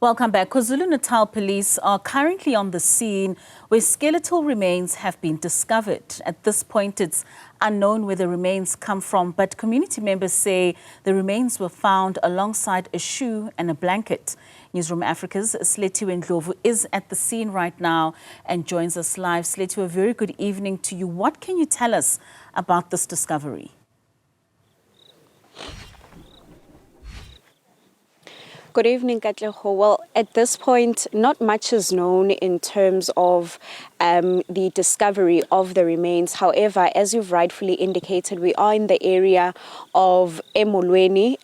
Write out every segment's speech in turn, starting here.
Welcome back. KwaZulu-Natal police are currently on the scene where skeletal remains have been discovered. At this point, it's unknown where the remains come from, but community members say the remains were found alongside a shoe and a blanket. Newzroom Africa's Silethiwe Ndlovu is at the scene right now and joins us live. Silethiwe, a very good evening to you. What can you tell us about this discovery? Good evening, Katleho. Well, at this point, not much is known in terms of the discovery of the remains. However, as you've rightfully indicated, we are in the area of Molweni.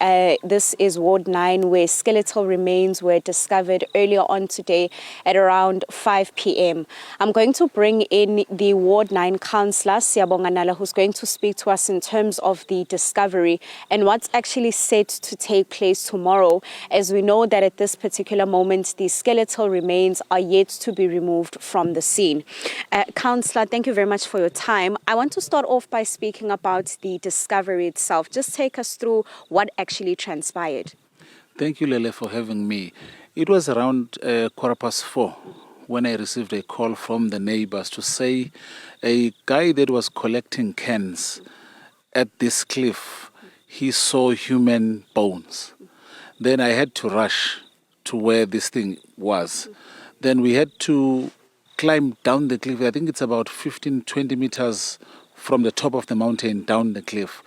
This is Ward 9, where skeletal remains were discovered earlier on today at around 5 p.m. I'm going to bring in the Ward 9 councillor, Siyabonganala, who's going to speak to us in terms of the discovery and what's actually set to take place tomorrow, as we know that at this particular moment, the skeletal remains are yet to be removed from the scene. Councillor, thank you very much for your time. I want to start off by speaking about the discovery itself. Just take us through what actually transpired. Thank you, Lele, for having me. It was around 4:15 when I received a call from the neighbors to say a guy that was collecting cans at this cliff, he saw human bones. Then I had to rush to where this thing was. Then we had to climb down the cliff. I think it's about 15, 20 meters from the top of the mountain down the cliff.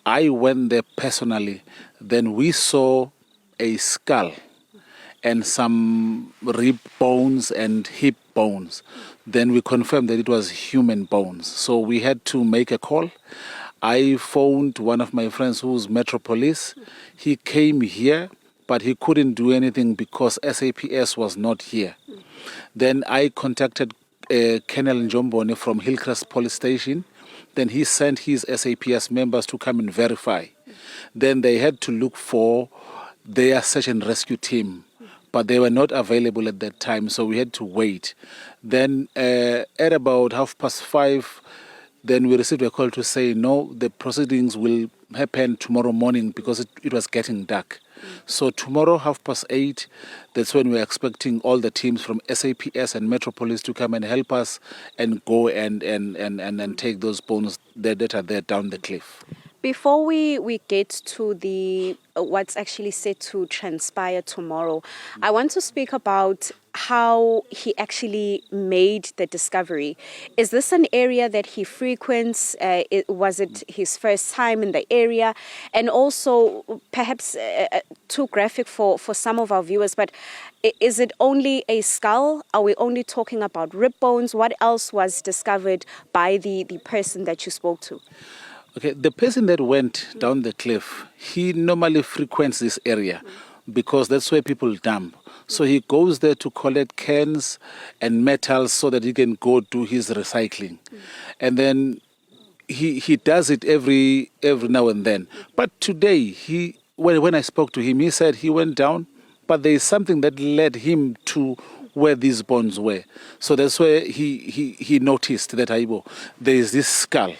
I went there personally. Then we saw a skull and some rib bones and hip bones. Then we confirmed that it was human bones. So we had to make a call. I phoned one of my friends who's Metro Police. He came here, but he couldn't do anything because SAPS was not here. Then I contacted Colonel Njombone from Hillcrest Police Station. Then he sent his SAPS members to come and verify. Then they had to look for their search and rescue team, but they were not available at that time, so we had to wait. Then at about 5:30, then we received a call to say, no, the proceedings will happen tomorrow morning because it was getting dark. So tomorrow, 8:30, that's when we're expecting all the teams from SAPS and Metropolis to come and help us and go and take those bones that are there down the cliff. Before we get to the what's actually set to transpire tomorrow, I want to speak about how he actually made the discovery. Is this an area that he frequents? Was it his first time in the area? And also, perhaps too graphic for some of our viewers, but is it only a skull? Are we only talking about rib bones? What else was discovered by the person that you spoke to? Okay, the person that went down the cliff, he normally frequents this area because that's where people dump. So he goes there to collect cans and metals so that he can go do his recycling. And then he does it every now and then. But today, when I spoke to him, he said he went down, but there is something that led him to where these bones were. So that's where he noticed that there is this skull.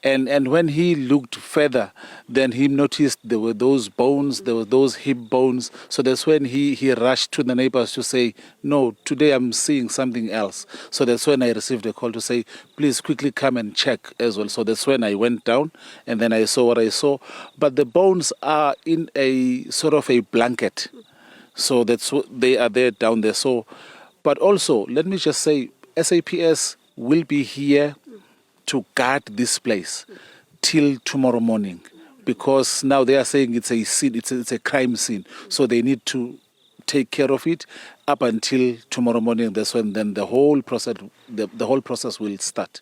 And when he looked further, then he noticed there were those bones, there were those hip bones. So that's when he rushed to the neighbors to say, no, today I'm seeing something else. So that's when I received a call to say, please quickly come and check as well. So that's when I went down and then I saw what I saw. But the bones are in a sort of a blanket. So that's what they are there down there. So, but also, let me just say, SAPS will be here to guard this place till tomorrow morning, because now they are saying it's a scene, it's a crime scene. So they need to take care of it up until tomorrow morning. That's when then the whole process will start.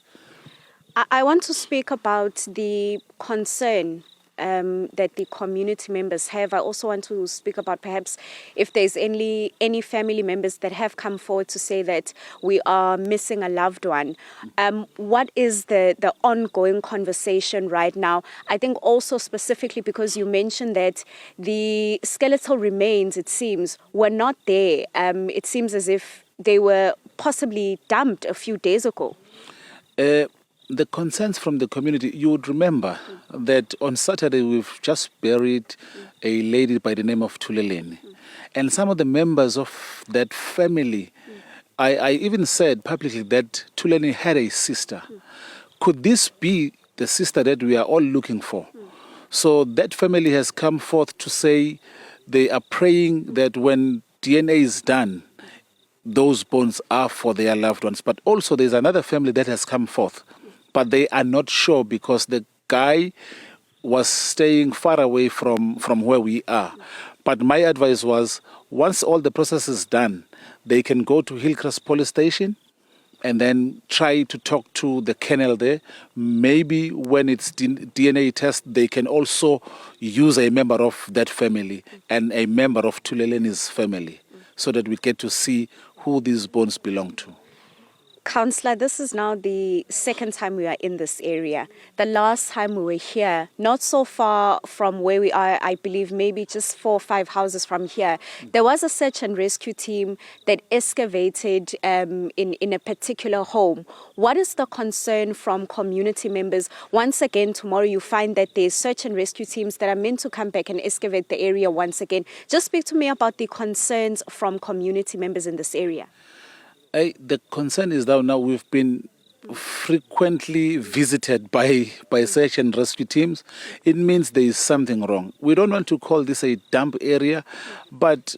I want to speak about the concern that the community members have. I also want to speak about perhaps if there's any family members that have come forward to say that we are missing a loved one. What is the ongoing conversation right now? I think also specifically because you mentioned that the skeletal remains, it seems, were not there. It seems as if they were possibly dumped a few days ago. the concerns from the community, you would remember that on Saturday we've just buried a lady by the name of Tuleleni. And some of the members of that family, I even said publicly that Tuleleni had a sister. Could this be the sister that we are all looking for? So that family has come forth to say they are praying that when DNA is done, those bones are for their loved ones. But also there's another family that has come forth, but they are not sure because the guy was staying far away from where we are. But my advice was, once all the process is done, they can go to Hillcrest Police Station and then try to talk to the kennel there. Maybe when it's DNA test, they can also use a member of that family and a member of Tuleleni's family so that we get to see who these bones belong to. Councillor, this is now the second time we are in this area. The last time we were here, not so far from where we are, I believe maybe just 4 or 5 houses from here, there was a search and rescue team that excavated in a particular home. What is the concern from community members? Once again, tomorrow you find that there's search and rescue teams that are meant to come back and excavate the area once again. Just speak to me about the concerns from community members in this area. The concern is that now we've been frequently visited by search and rescue teams. It means there is something wrong. We don't want to call this a dump area, but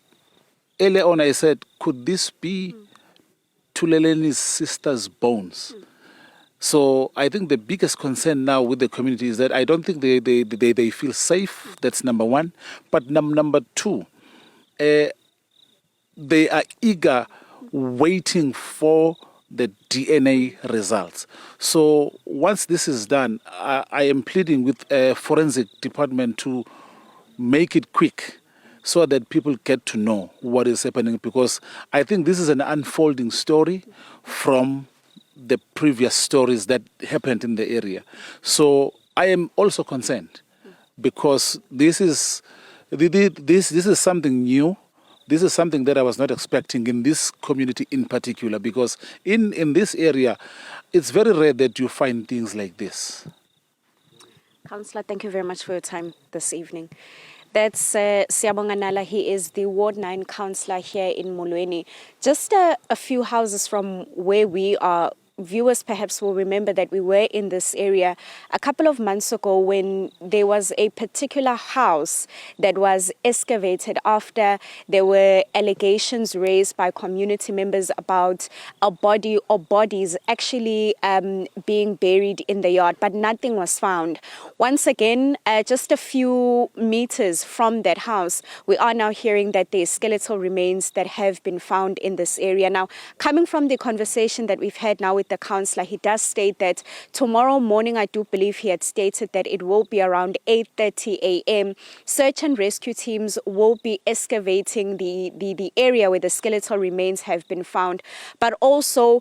earlier on I said, could this be Tuleleni's sister's bones? So I think the biggest concern now with the community is that I don't think they feel safe. That's number one. But number two, they are eager, waiting for the DNA results. So once this is done, I am pleading with a forensic department to make it quick so that people get to know what is happening, because I think this is an unfolding story from the previous stories that happened in the area. So I am also concerned because this is something new. This is something that I was not expecting in this community in particular, because in this area, it's very rare that you find things like this. Councillor, thank you very much for your time this evening. That's Siyabonga Nala. He is the Ward 9 councillor here in Molweni. Just a few houses from where we are. Viewers perhaps will remember that we were in this area a couple of months ago when there was a particular house that was excavated after there were allegations raised by community members about a body or bodies actually being buried in the yard, but nothing was found. Once again, just a few meters from that house, we are now hearing that there are skeletal remains that have been found in this area. Now, coming from the conversation that we've had now with the councillor, he does state that tomorrow morning, I do believe he had stated that it will be around 8:30 a.m. Search and rescue teams will be excavating the area where the skeletal remains have been found, but also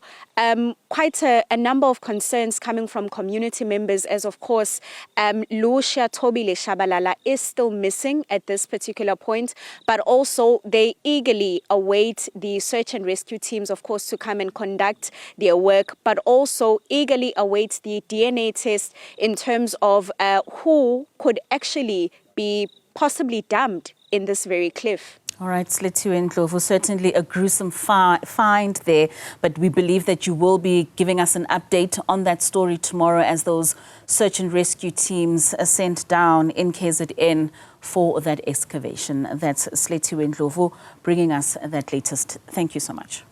quite a number of concerns coming from community members, as of course Lucia Tobile Shabalala is still missing at this particular point, but also they eagerly await the search and rescue teams, of course, to come and conduct their work, but also eagerly await the DNA test in terms of who could actually be possibly dumped in this very cliff. All right, Silethiwe and Ndlovu, certainly a gruesome find there, but we believe that you will be giving us an update on that story tomorrow as those search and rescue teams are sent down in KZN for that excavation. That's Silethiwe and Ndlovu bringing us that latest. Thank you so much.